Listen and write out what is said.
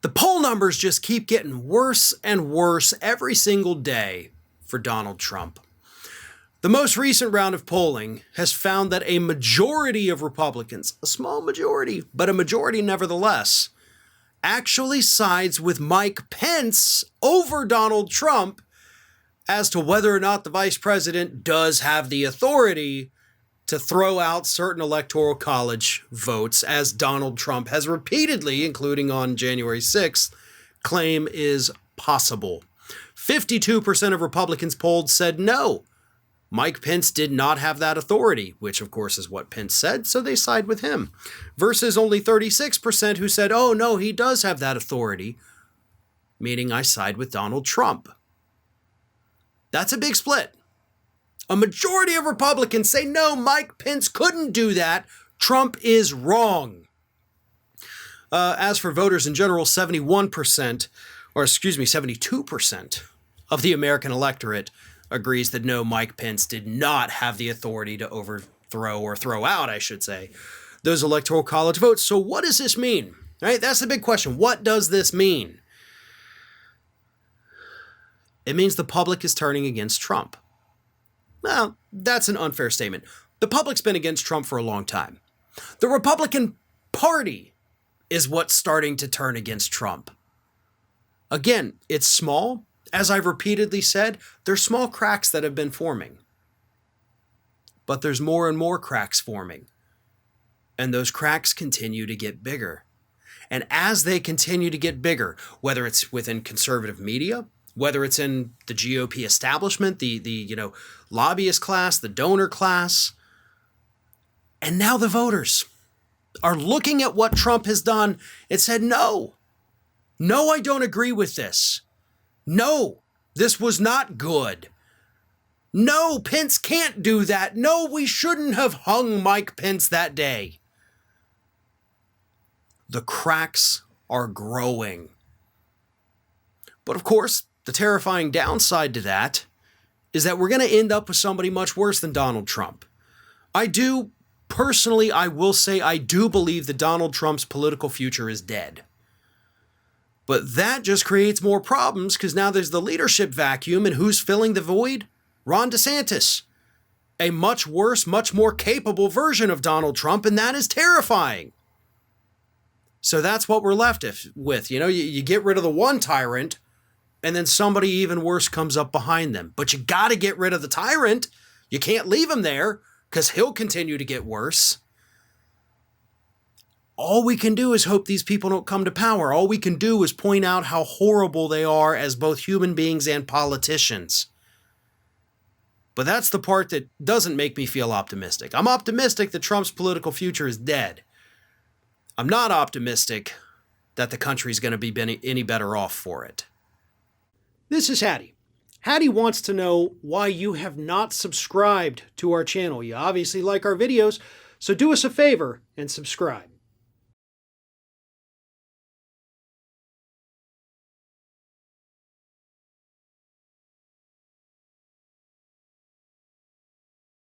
The poll numbers just keep getting worse and worse every single day for Donald Trump. The most recent round of polling has found that a majority of Republicans, a small majority, but a majority nevertheless, actually sides with Mike Pence over Donald Trump as to whether or not the vice president does have the authority to throw out certain electoral college votes, as Donald Trump has repeatedly, including on January 6th, claim is possible. 52% of Republicans polled said no. Mike Pence did not have that authority, which of course is what Pince said, so they side with him. Versus only 36% who said, oh no, he does have that authority, meaning I side with Donald Trump. That's a big split. A majority of Republicans say, no, Mike Pence couldn't do that. Trump is wrong. As for voters in general, 72% of the American electorate agrees that no, Mike Pence did not have the authority to overthrow, or throw out, I should say, those electoral college votes. So what does this mean? Right? That's the big question. What does this mean? It means the public is turning against Trump. Well, that's an unfair statement. The public's been against Trump for a long time. The Republican Party is what's starting to turn against Trump. Again, it's small. As I've repeatedly said, there's small cracks that have been forming. But there's more and more cracks forming. And those cracks continue to get bigger. And as they continue to get bigger, whether it's within conservative media, whether it's in the GOP establishment, the lobbyist class, the donor class, and now the voters are looking at what Trump has done and said, no, I don't agree with this. No, this was not good. No, Pence can't do that. No, we shouldn't have hung Mike Pence that day. The cracks are growing. But of course, the terrifying downside to that is that we're going to end up with somebody much worse than Donald Trump. I will say I do believe that Donald Trump's political future is dead. But that just creates more problems because now there's the leadership vacuum, and who's filling the void? Ron DeSantis. A much worse, much more capable version of Donald Trump, and that is terrifying. So that's what we're left with. You get rid of the one tyrant, and then somebody even worse comes up behind them. But you got to get rid of the tyrant. You can't leave him there because he'll continue to get worse. All we can do is hope these people don't come to power. All we can do is point out how horrible they are as both human beings and politicians. But that's the part that doesn't make me feel optimistic. I'm optimistic that Trump's political future is dead. I'm not optimistic that the country's going to be any better off for it. This is Hattie. Hattie wants to know why you have not subscribed to our channel. You obviously like our videos, so do us a favor and subscribe.